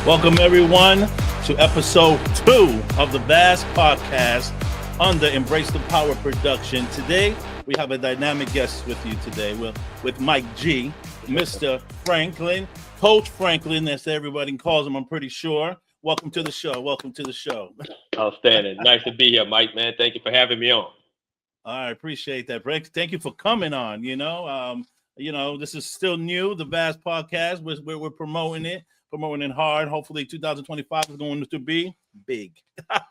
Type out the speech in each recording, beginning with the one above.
Welcome, everyone, to episode 2 of the Vast Podcast under Embrace the Power production. Today, we have a dynamic guest with you today with Mike G, Mr. Franklin, Coach Franklin, as everybody calls him, I'm pretty sure. Welcome to the show. Welcome to the show. Outstanding. Nice to be here, Mike, man. Thank you for having me on. I appreciate that, Brett. Thank you for coming on. This is still new, the Vast Podcast. We're promoting it hard. Hopefully, 2025 is going to be big.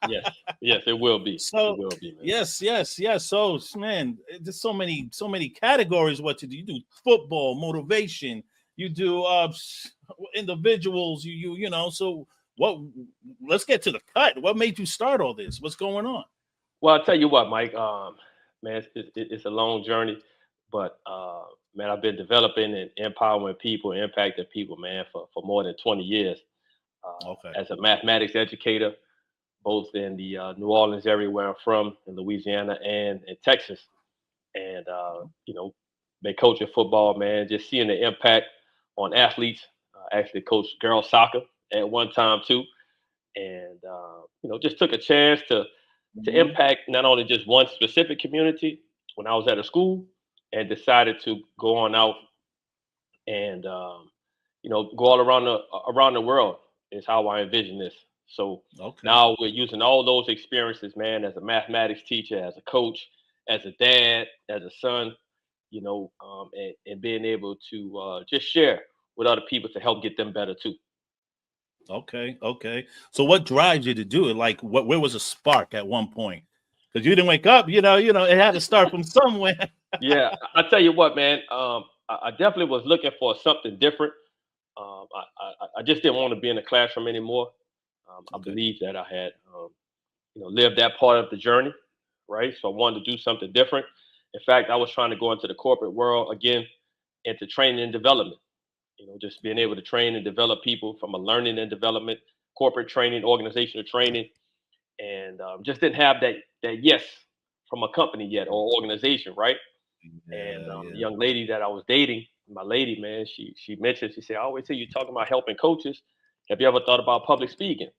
Yes, it will be. So, it will be, man. yes. So, man, there's so many categories. What to do? You do football, motivation. You do individuals. So, what? Let's get to the cut. What made you start all this? What's going on? Well, I'll tell you what, Mike. Man, it's a long journey, but man, I've been developing and empowering people, impacting people, man, for more than 20 years. Okay. As a mathematics educator, both in the New Orleans area where I'm from, in Louisiana and in Texas, and been coaching football, man. Just seeing the impact on athletes. Actually, coached girls soccer at one time too, and just took a chance to impact not only just one specific community when I was at a school, and decided to go on out and go all around the world is how I envision this. So now we're using all those experiences, man, as a mathematics teacher, as a coach, as a dad, as a son, and being able to just share with other people to help get them better too. Okay. So what drives you to do it? Like, where was a spark at one point? Because you didn't wake up, it had to start from somewhere. Yeah, I tell you what, man. I definitely was looking for something different. I just didn't want to be in the classroom anymore. I believe that I had, lived that part of the journey, right? So I wanted to do something different. In fact, I was trying to go into the corporate world again, into training and development. Just being able to train and develop people from a learning and development, corporate training, organizational training, and just didn't have that yes from a company yet or organization, right? And the young lady that I was dating, my lady, man, she mentioned, she said, I always hear you talking about helping coaches. Have you ever thought about public speaking?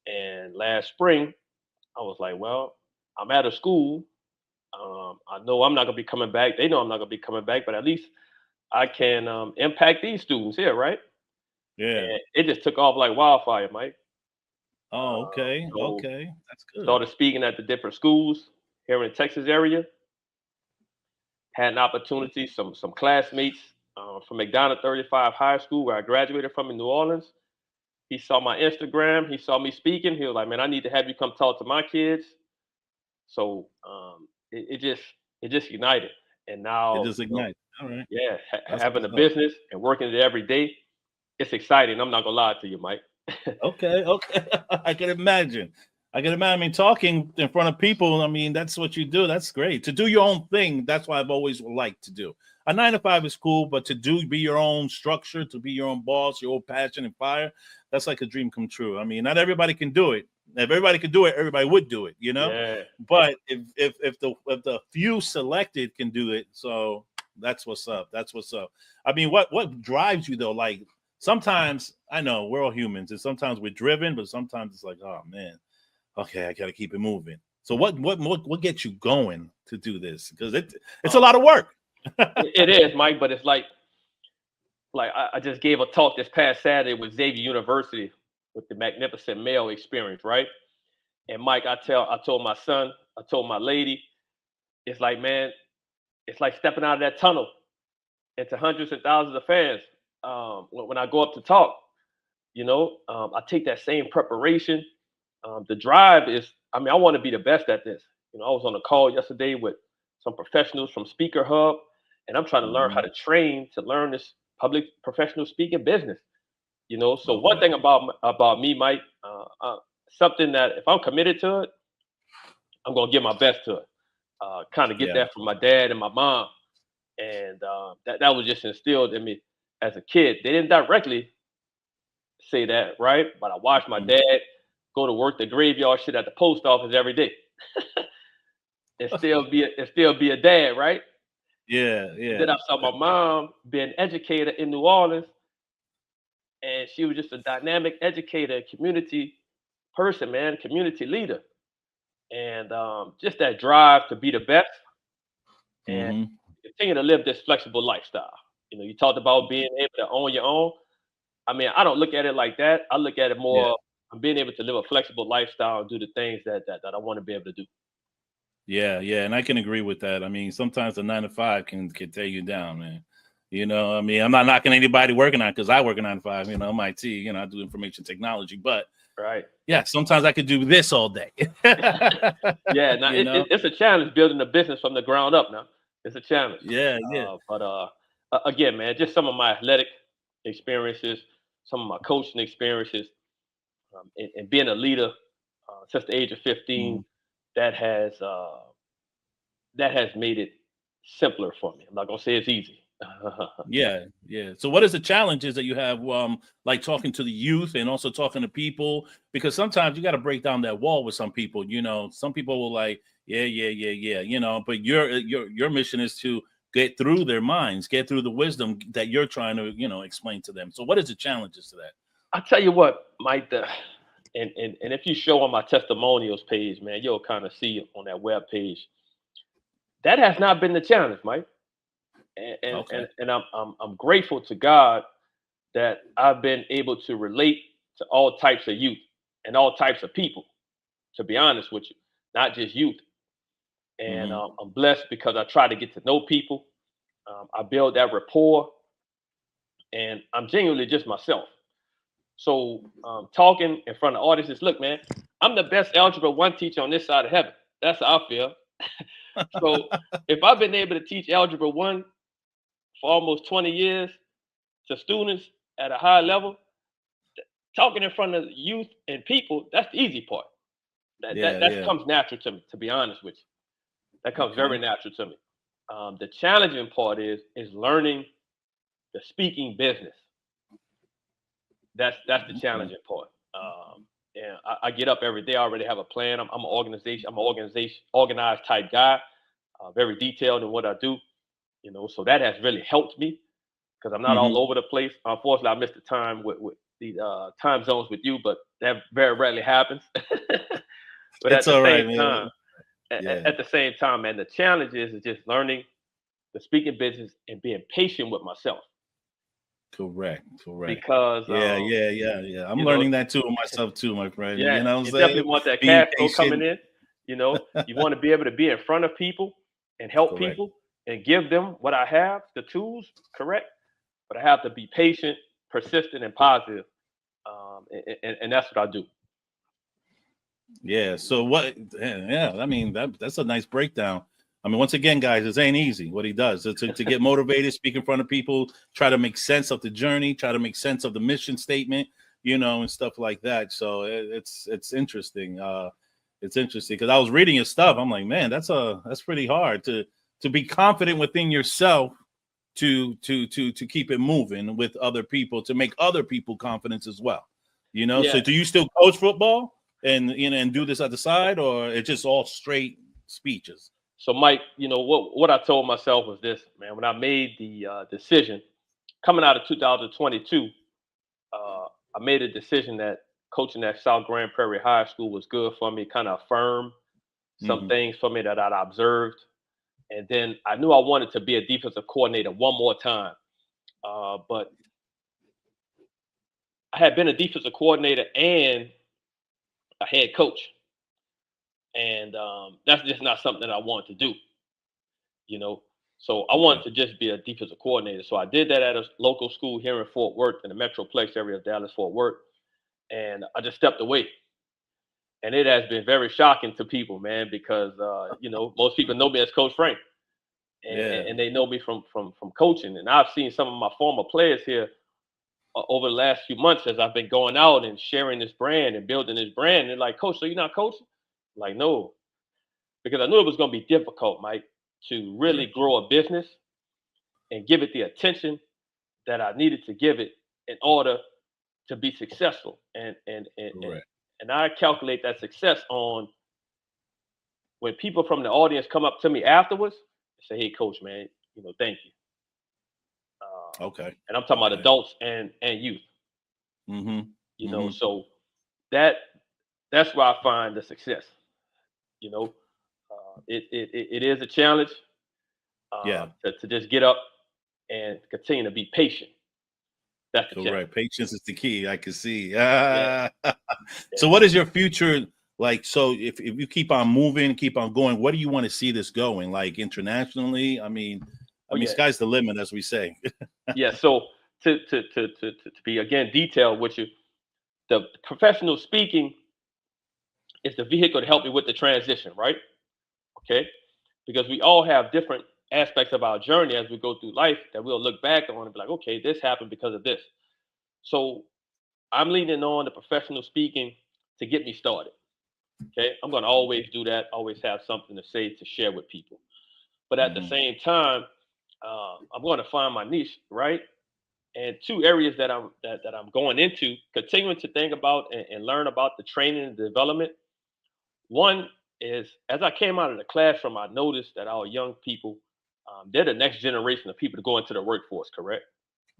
And last spring, I was like, well, I'm out of school. I know I'm not gonna be coming back. They know I'm not gonna be coming back, but at least I can impact these students here, right? Yeah. And it just took off like wildfire, Mike. Oh, okay. So Okay. That's good. started speaking at the different schools here in the Texas area. Had an opportunity, some classmates from McDonough 35 High School, where I graduated from in New Orleans. He saw my Instagram. He saw me speaking. He was like, "Man, I need to have you come talk to my kids." So it just united, and It now just ignites. All right. yeah, That's having what's a up. business and working it every day, it's exciting. I'm not gonna lie to you, Mike. Okay. I can imagine. I mean, talking in front of people, I mean, that's what you do. That's great. To do your own thing, that's what I've always liked to do. A 9 to 5 is cool, but be your own structure, to be your own boss, your own passion and fire, that's like a dream come true. I mean, not everybody can do it. If everybody could do it, everybody would do it, Yeah. But if the few selected can do it, so that's what's up. That's what's up. I mean, what drives you though? Like, sometimes I know we're all humans, and sometimes we're driven, but sometimes it's like, oh man, okay, I got to keep it moving. So what gets you going to do this? Because it's a lot of work. It is, Mike, but it's like I just gave a talk this past Saturday with Xavier University with the Magnificent Male Experience, right? And Mike, I told my son, I told my lady, it's like, man, it's like stepping out of that tunnel into hundreds and thousands of fans. When I go up to talk, I take that same preparation. The drive is, I mean, I want to be the best at this. I was on a call yesterday with some professionals from Speaker Hub, and I'm trying to learn how to train to learn this public professional speaking business. So one thing about me, Mike, something that if I'm committed to it, I'm gonna give my best to it. Kind of get that from my dad and my mom, and that was just instilled in me as a kid. They didn't directly say that, right? But I watched my dad go to work the graveyard shit at the post office every day, and still be a dad, right? Yeah. Then I saw my mom be an educator in New Orleans, and she was just a dynamic educator, community person, man, community leader, and just that drive to be the best and Hmm. continue to live this flexible lifestyle. You talked about being able to own your own. I mean, I don't look at it like that. I look at it Yeah. more. I'm being able to live a flexible lifestyle and do the things that I want to be able to do. Yeah, yeah, and I can agree with that. I mean, sometimes the 9 to 5 can tear you down, man. I mean, I'm not knocking anybody working on because I work a 9 to 5. I'm IT. I do information technology, but Right. yeah, sometimes I could do this all day. Yeah. Now you know? it's a challenge building a business from the ground up. Now it's a challenge. Yeah, yeah. But again, man, just some of my athletic experiences, some of my coaching experiences, and being a leader since the age of 15, Mhm. that has uh, that has made it simpler for me. I'm not gonna say it's easy. Yeah, yeah. So what is the challenges that you have like talking to the youth and also talking to people? Because sometimes you got to break down that wall with some people. Some people will like, yeah, yeah, yeah, yeah, but your mission is to get through their minds, get through the wisdom that you're trying to, explain to them. So what is the challenges to that? I tell you what, Mike, and if you show on my testimonials page, man, you'll kind of see on that web page that has not been the challenge, Mike. And and Okay. and, and I'm grateful to God that I've been able to relate to all types of youth and all types of people. To be honest with you, not just youth. And Hmm. I'm blessed because I try to get to know people. I build that rapport, and I'm genuinely just myself. So talking in front of audiences, look, man, I'm the best algebra one teacher on this side of heaven. That's how I feel. So if I've been able to teach algebra one for almost 20 years to students at a high level, talking in front of youth and people, that's the easy part. That that Yeah, that yeah. comes natural to me, to be honest with you. That comes very Okay. natural to me. The challenging part is learning the speaking business. That's the Okay. challenging part. And I get up every day. I already have a plan. I'm an organization. I'm an organized type guy. Very detailed in what I do. So that has really helped me because I'm not all Hmm. over the place. Unfortunately, I missed the time with the time zones with you, but that very rarely happens. But It's at the all same right, man. time, Yeah. at the same time, man, the challenge is just learning the speaking business and being patient with myself Correct. Correct. because Yeah, yeah, yeah, yeah. I'm you know learning that too myself too, my friend. yeah, You know what I'm you saying? definitely want that Being cash flow coming patient. in. You want to be able to be in front of people and help Correct. people and give them what I have, the tools, correct. But I have to be patient, persistent, and positive, and that's what I do. Yeah. So what? Yeah. I mean, that's a nice breakdown. I mean, once again, guys, this ain't easy. What he does to get motivated, speak in front of people, try to make sense of the journey, try to make sense of the mission statement, and stuff like that. So it's interesting. It's interesting because I was reading his stuff. I'm like, man, that's pretty hard to be confident within yourself to keep it moving with other people to make other people confidence as well. So Yeah. do you still coach football and do this at the side, or it's just all straight speeches? So, Mike, what I told myself was this, man. When I made the decision coming out of 2022, uh, I made a decision that coaching at South Grand Prairie High School was good for me. Kind of affirmed some Hmm. things for me that I'd observed, and then I knew I wanted to be a defensive coordinator one more time. But I had been a defensive coordinator and a head coach, and that's just not something that I wanted to do. you know. So I Okay. wanted to just be a defensive coordinator. So I did that at a local school here in Fort Worth, in the Metroplex area of Dallas, Fort Worth, and I just stepped away. And it has been very shocking to people, man, because most people know me as Coach Frank, Yeah. and they know me from coaching. And I've seen some of my former players here over the last few months as I've been going out and sharing this brand and building this brand. And they're like, Coach, so you're not coaching? I'm like, no, because I knew it was going to be difficult, Mike, to Yeah. really grow a business and give it the attention that I needed to give it in order to be successful. Correct. And I calculate that success on when people from the audience come up to me afterwards and say, "Hey, coach, man, thank you." Okay. And I'm talking about Okay. adults and youth. You know, so that's where I find the success. You know, it is a challenge Yeah. to just get up and continue to be patient. That's the challenge. Correct. Patience is the key. I can see. Yeah, So yeah. what is your future like? So if you keep on moving, keep on going, what do you want to see this going? Like internationally? Oh yeah, sky's the limit, as we say. yeah. So to be again detailed with you, the professional speaking is the vehicle to help me with the transition, right? Okay, because we all have different aspects of our journey as we go through life that we'll look back on and be like, okay, this happened because of this. So I'm leaning on the professional speaking to get me started. Okay, I'm going to always do that, always have something to say to share with people. But at the Mhm. same time, I'm going to find my niche, right? And two areas that I'm going into, continuing to think about and learn about the training and development. One is as I came out of the classroom, I noticed that our young people, they're the next generation of people to go into the workforce, correct?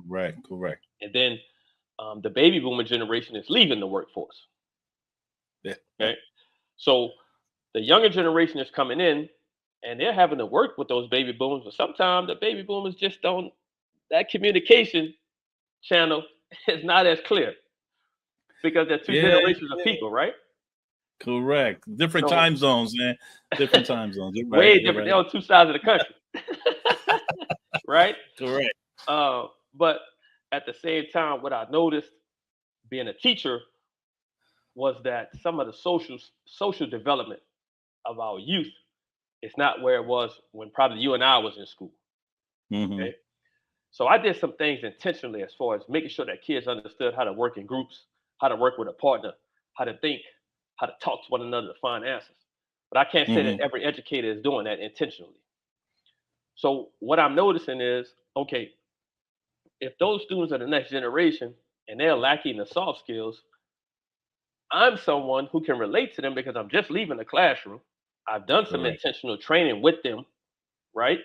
Right. Correct. And then the baby boomer generation is leaving the workforce. Yeah. Okay, so the younger generation is coming in, and they're having to work with those baby boomers. But sometimes the baby boomers just don't. That communication channel is not as clear because they're two Yeah. generations of people, right? Correct. Different So time zones, man. Different time zones. You're right. way You're different. They're right. on two sides of the country, right? Correct. But at the same time, what I noticed being a teacher was that some of the social development of our youth is not where it was when probably you and I was in school. Hmm. Okay, so I did some things intentionally as far as making sure that kids understood how to work in groups, how to work with a partner, how to think, how to talk to one another to find answers. But I can't say that Hmm. every educator is doing that intentionally. So what I'm noticing is, okay, if those students are the next generation and they're lacking the soft skills, I'm someone who can relate to them because I'm just leaving the classroom. I've done some Correct. intentional training with them, right?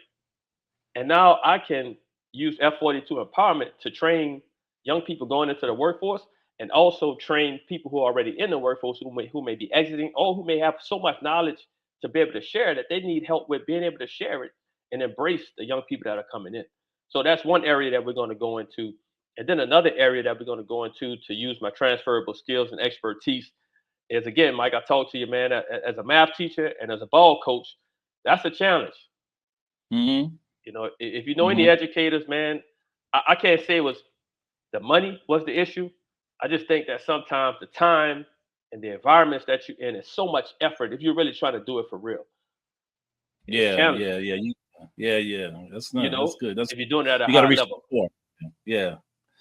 And now I can use F42 empowerment to train young people going into the workforce and also train people who are already in the workforce who may be exiting or who may have so much knowledge to be able to share that they need help with being able to share it and embrace the young people that are coming in. So that's one area that we're going to go into. And then another area that we're going to go into to use my transferable skills and expertise is again, Mike, I talked to you, man, as a math teacher and as a ball coach, that's a challenge. Hmm. You know, if you know any Hmm. educators, man, I can't say it was the money was the issue. I just think that sometimes the time and the environments that you're in is so much effort if you're really trying to do it for real. It's Yeah. challenging, Yeah. Yeah. Yeah. Yeah. That's you not. That's know, good. That's if you're doing it at a you got to high reach the level. core. Yeah.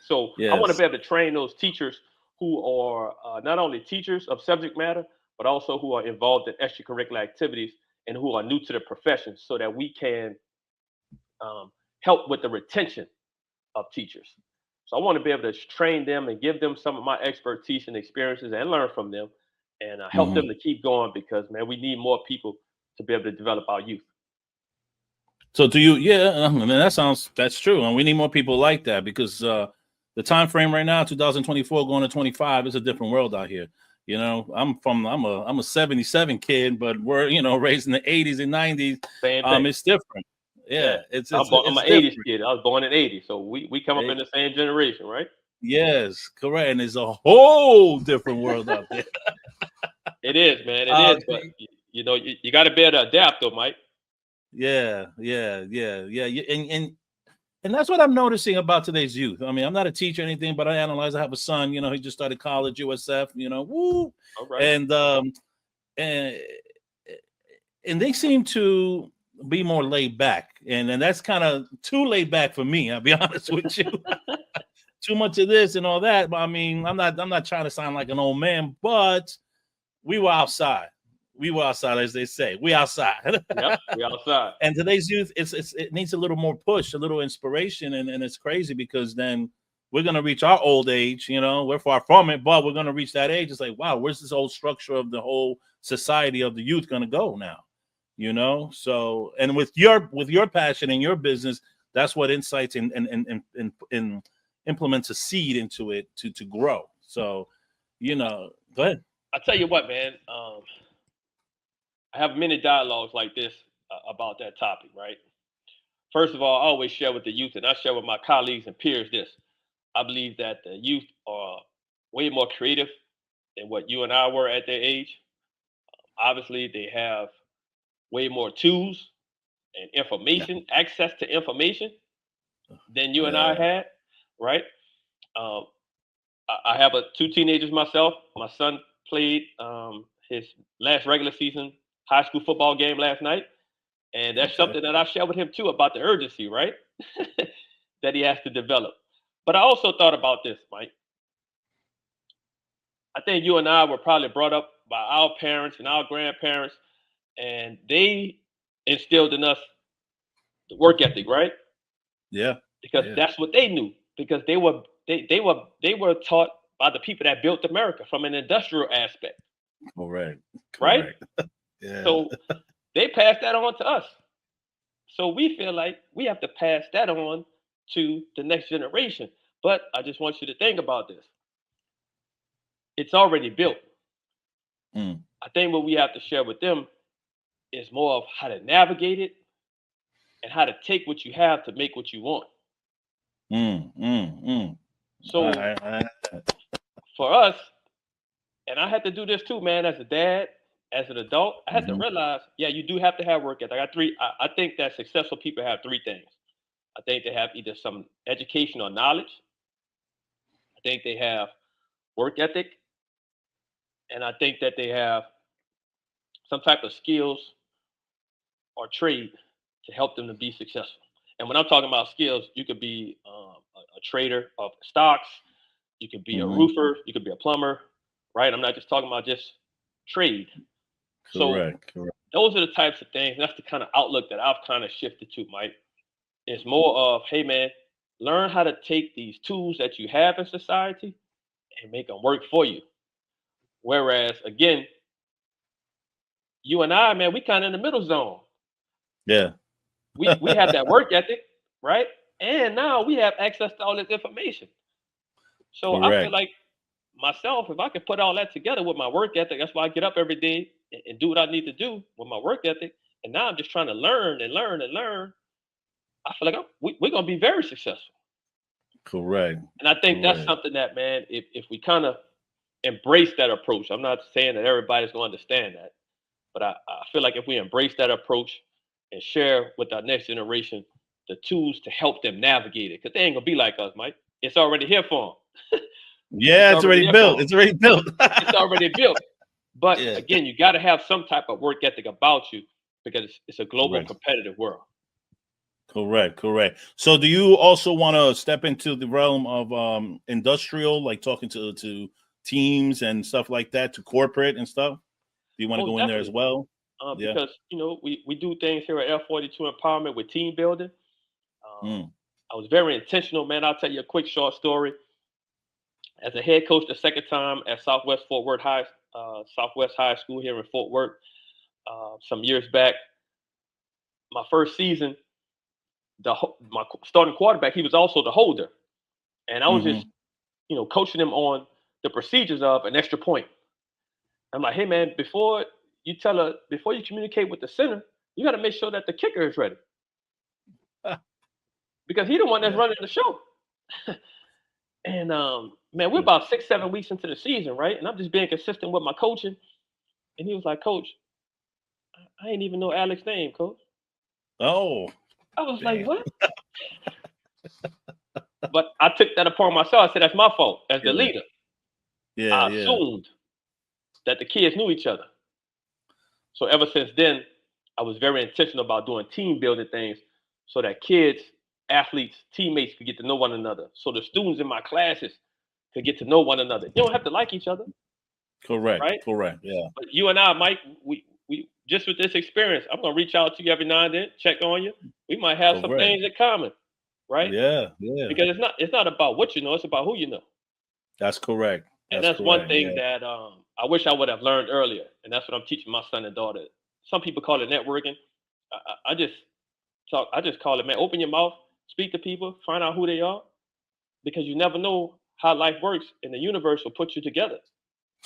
So I want to Yes. be able to train those teachers who are not only teachers of subject matter, but also who are involved in extracurricular activities and who are new to the profession so that we can um, help with the retention of teachers. So I want to be able to train them and give them some of my expertise and experiences and learn from them and help them Hmm. to keep going because, man, we need more people to be able to develop our youth. So do you? Yeah. I mean, that's true, and we need more people like that because the time frame right now, 2024 going to 25, is a different world out here. I'm a 77 kid, but we're raised in the 80s and 90s. Same thing. It's different. Yeah. Yeah, it's I'm, it's born, I'm it's an 80s different. kid. I was born in 80. So we come up Eh, in the same generation, right? yes, correct. And it's a whole different world out there. It is, man. It Uh, is. But, you know, you got to be able to adapt, though, Mike. yeah, yeah, yeah, yeah. And that's what I'm noticing about today's youth. I mean, I'm not a teacher or anything, but I analyze. I have a son. He just started college, USF. Woo, All right. and and and they seem to be more laid back, and that's kind of too laid back for me. I'll be honest with you. Too much of this and all that. But I mean, I'm not trying to sound like an old man, but we were outside. We were outside, as they say. We outside. Yep. We outside. And today's youth, it needs a little more push, a little inspiration, and it's crazy because then we're gonna reach our old age. We're far from it, but we're gonna reach that age. It's like, wow, where's this whole structure of the whole society of the youth gonna go now? So, and with your passion and your business, that's what insights and implements a seed into it to grow. So, go ahead. I tell you what, man. I have many dialogues like this about that topic, right? First of all, I always share with the youth, and I share with my colleagues and peers this. I believe that the youth are way more creative than what you and I were at their age. Obviously, they have way more tools and Yeah. information, access to information than you and I Yeah. had, right? Um, I have two teenagers myself. My son played his last regular season high school football game last night, and that's Okay. something that I share with him too about the urgency, right? That he has to develop. But I also thought about this, Mike. I think you and I were probably brought up by our parents and our grandparents, and they instilled in us the work ethic, right? Yeah. Because Yeah. that's what they knew. Because they were taught by the people that built America from an industrial aspect, Correct. right? Correct. Yeah. So they passed that on to us. So we feel like we have to pass that on to the next generation. But I just want you to think about this. It's already built. Mm, I think what we have to share with them is more of how to navigate it and how to take what you have to make what you want. mm, mm, mm. So for us, and I had to do this too, man, as a dad, as an adult, I had to Mhm. realize, yeah, you do have to have work ethic. I got three. I think that successful people have three things. I think they have either some education or knowledge. I think they have work ethic, and I think that they have some type of skills or trade to help them to be successful. And when I'm talking about skills, you could be a trader of stocks, you could be a Mhm. roofer, you could be a plumber, right? I'm not just talking about just trade. So Correct. Correct. those are the types of things. That's the kind of outlook that I've kind of shifted to, Mike. It's more of, hey man, learn how to take these tools that you have in society and make them work for you. Whereas again, you and I, man, we kind of in the middle zone. Yeah. We have that work ethic, right? And now we have access to all this information. So I feel Correct. like myself, if I could put all that together with my work ethic, that's why I get up every day and do what I need to do with my work ethic. And now I'm just trying to learn and learn and learn. I feel like we're gonna be very successful. Correct. And I think that's Correct. something that, man, if we kind of embrace that approach, I'm not saying that everybody's gonna understand that, but I feel like if we embrace that approach and share with our next generation the tools to help them navigate it, because they ain't gonna be like us, Mike. It's already here for them. It's Yeah, it's already already there built. for them. It's already built. It's already built. But Yeah. again, you got to have some type of work ethic about you because it's a global Correct. competitive world. Correct. Correct. So, do you also want to step into the realm of industrial, like talking to teams and stuff like that, to corporate and stuff? Do you want to Oh, go in there as definitely. well? Yeah. Because we do things here at F42 Empowerment with team building. Um, Mm. I was very intentional, man. I'll tell you a quick short story. As a head coach the second time at Southwest High School here in Fort Worth, some years back, my first season, my starting quarterback, he was also the holder, and I was just Mm-hmm. coaching him on the procedures of an extra point. I'm like, hey man, before you communicate with the center, you got to make sure that the kicker is ready because he the one that's Yeah. running the show. And man, we're Yeah. about 6, 7 weeks into the season, right? And I'm just being consistent with my coaching. And he was like, Coach, I ain't even know Alex's name, Coach. Oh, I was like, damn. what? But I took that upon myself. I said, that's my fault as the Yeah. leader. Yeah. I Yeah. assumed that the kids knew each other. So ever since then, I was very intentional about doing team building things so that kids, athletes, teammates could get to know one another. So the students in my classes could get to know one another. You don't have to like each other, Correct. right? Correct. Yeah. But you and I, Mike, we just with this experience, I'm gonna reach out to you every now and then, check on you. We might have some Correct. things in common, right? Yeah. Yeah. Because it's not about what you know, it's about who you know. That's correct. And That's that's one correct. thing Yeah. that I wish I would have learned earlier. And that's what I'm teaching my son and daughter. Some people call it networking. I just I just call it, man, open your mouth, speak to people, find out who they are, because you never know how life works, and the universe will put you together.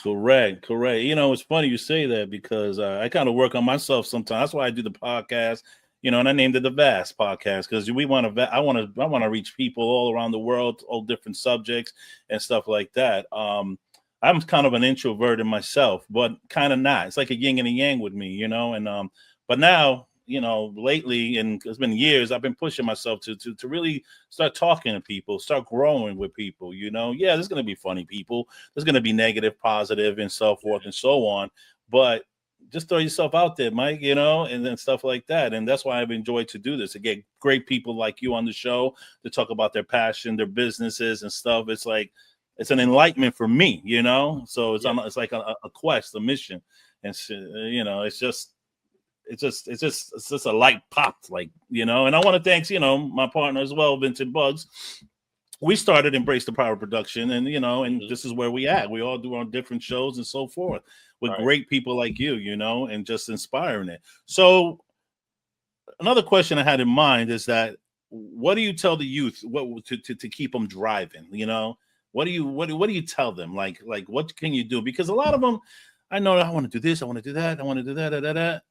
Correct. You know, it's funny you say that because I kind of work on myself sometimes. That's why I do the podcast, you know, and I named it the Vast Podcast because we want to. I want to reach people all around the world, all different subjects and stuff like that. I'm kind of an introvert in myself, but kind of not. It's like a yin and a yang with me, you know. And but now, you know, lately, and it's been years, I've been pushing myself to really start talking to people, start growing with people. You know, yeah, there's gonna be funny people, there's gonna be negative, positive, and so forth and so on. But just throw yourself out there, Mike. You know, and then stuff like that. And that's why I've enjoyed to do this. To get great people like you on the show to talk about their passion, their businesses, and stuff. It's like it's an enlightenment for me, you know. So it's like a quest, a mission, and you know, it's just a light popped, like, you know. And I want to thank, you know, my partner as well, Vincent Bugs. We started Embrace the Power of Production, and you know, and this is where we at. We all do our different shows and so forth with great people like you know, and just inspiring it. So another question I had in mind is that what do you tell the youth to keep them driving, you know? What do you tell them? Like what can you do? Because a lot of them, I know I want to do this, I want to do that, I want to do that,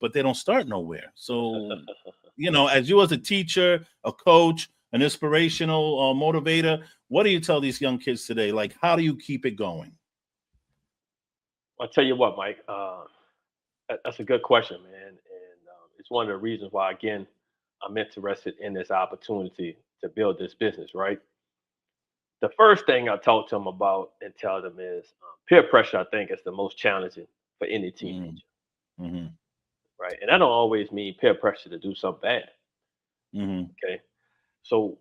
but they don't start nowhere. So, you know, as you as a teacher, a coach, an inspirational motivator, what do you tell these young kids today? Like, how do you keep it going? I'll tell you what, Mike. That's a good question, man, and it's one of the reasons why, again, I'm interested in this opportunity to build this business. Right. The first thing I talk to them about and tell them is peer pressure. I think is the most challenging for any teenager. Mm-hmm. Right, and that don't always mean peer pressure to do something bad. Mm-hmm. Okay, so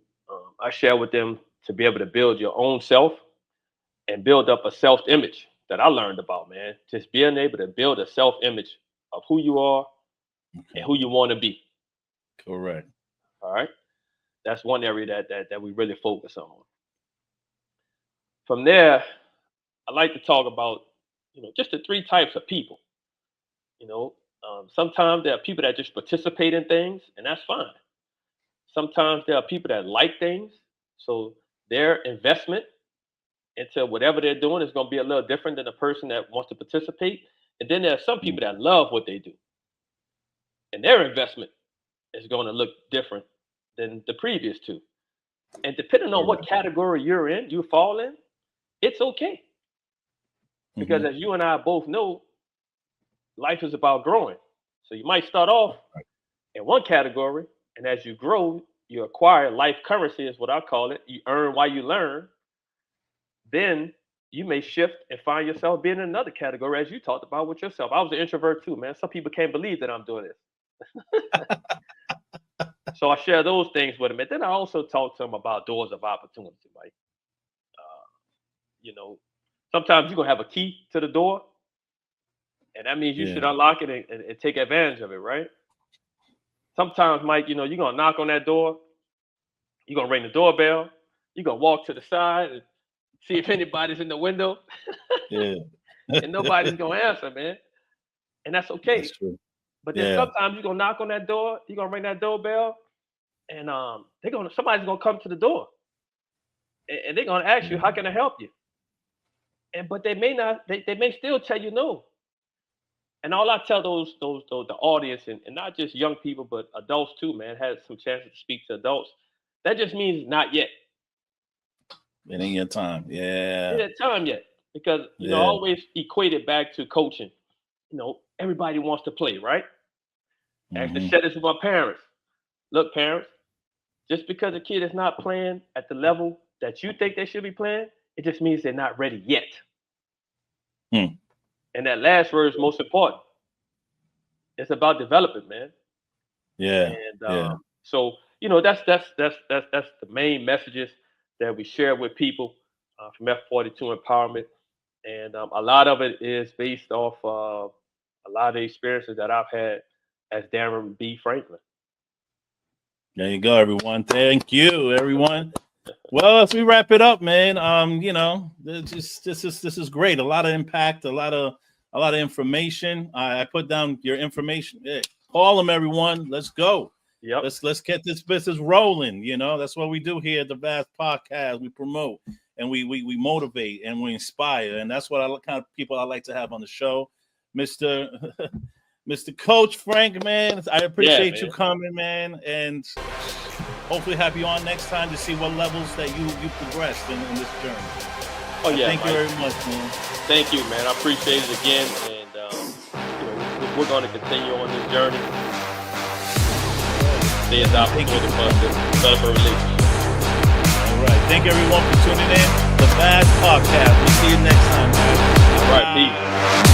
I share with them to be able to build your own self and build up a self-image that I learned about, man. Just being able to build a self-image of who you are and who you want to be. Correct. All right, that's one area that we really focus on. From there, I like to talk about, you know, just the three types of people. You know, sometimes there are people that just participate in things, and that's fine. Sometimes there are people that like things, so their investment into whatever they're doing is going to be a little different than the person that wants to participate. And then there are some people that love what they do, and their investment is going to look different than the previous two. And depending on what category you fall in, it's okay. Because as you and I both know, life is about growing. So you might start off in one category, and as you grow, you acquire life currency, is what I call it. You earn while you learn. Then you may shift and find yourself being in another category, as you talked about with yourself. I was an introvert too, man. Some people can't believe that I'm doing this. So I share those things with them. And then I also talk to them about doors of opportunity, Mike. You know, sometimes you're going to have a key to the door, and that means you should unlock it and take advantage of it, right? Sometimes, Mike, you know, you're going to knock on that door. You're going to ring the doorbell. You're going to walk to the side and see if anybody's in the window. And nobody's going to answer, man. And that's okay. That's true. But then sometimes you're going to knock on that door. You're going to ring that doorbell. And somebody's going to come to the door. And they're going to ask you, how can I help you? But they may not, they may still tell you no. And all I tell the audience, and not just young people, but adults too, man, had some chances to speak to adults. That just means not yet. It ain't your time. Yeah. It ain't time yet. Because, you know, I always equate it back to coaching. You know, everybody wants to play, right? I have to share this with my parents. Look, parents, just because a kid is not playing at the level that you think they should be playing, it just means they're not ready yet. And that last word is most important. It's about development, man. And so, you know, that's the main messages that we share with people from F42 Empowerment. And a lot of it is based off a lot of the experiences that I've had as Daron B. Franklin. There you go, everyone. Thank you, everyone. Well, as we wrap it up, man, you know, this is great. A lot of impact, a lot of information. I put down your information. Hey, call them, everyone. Let's go. Yep. Let's get this business rolling. You know, that's what we do here at the Vast Podcast. We promote and we motivate and we inspire, and that's what kind of people I like to have on the show, Mister Mr. Coach Frank, man. I appreciate you coming, man, and hopefully have you on next time to see what levels that you progressed in this journey. Oh yeah, thank you very much, man. Thank you, man. I appreciate it again, and we're going to continue on this journey. Stay as opportunity for us to develop a relationship. All right. Thank everyone for tuning in. The Vast Podcast. We'll see you next time, guys. All right. Peace.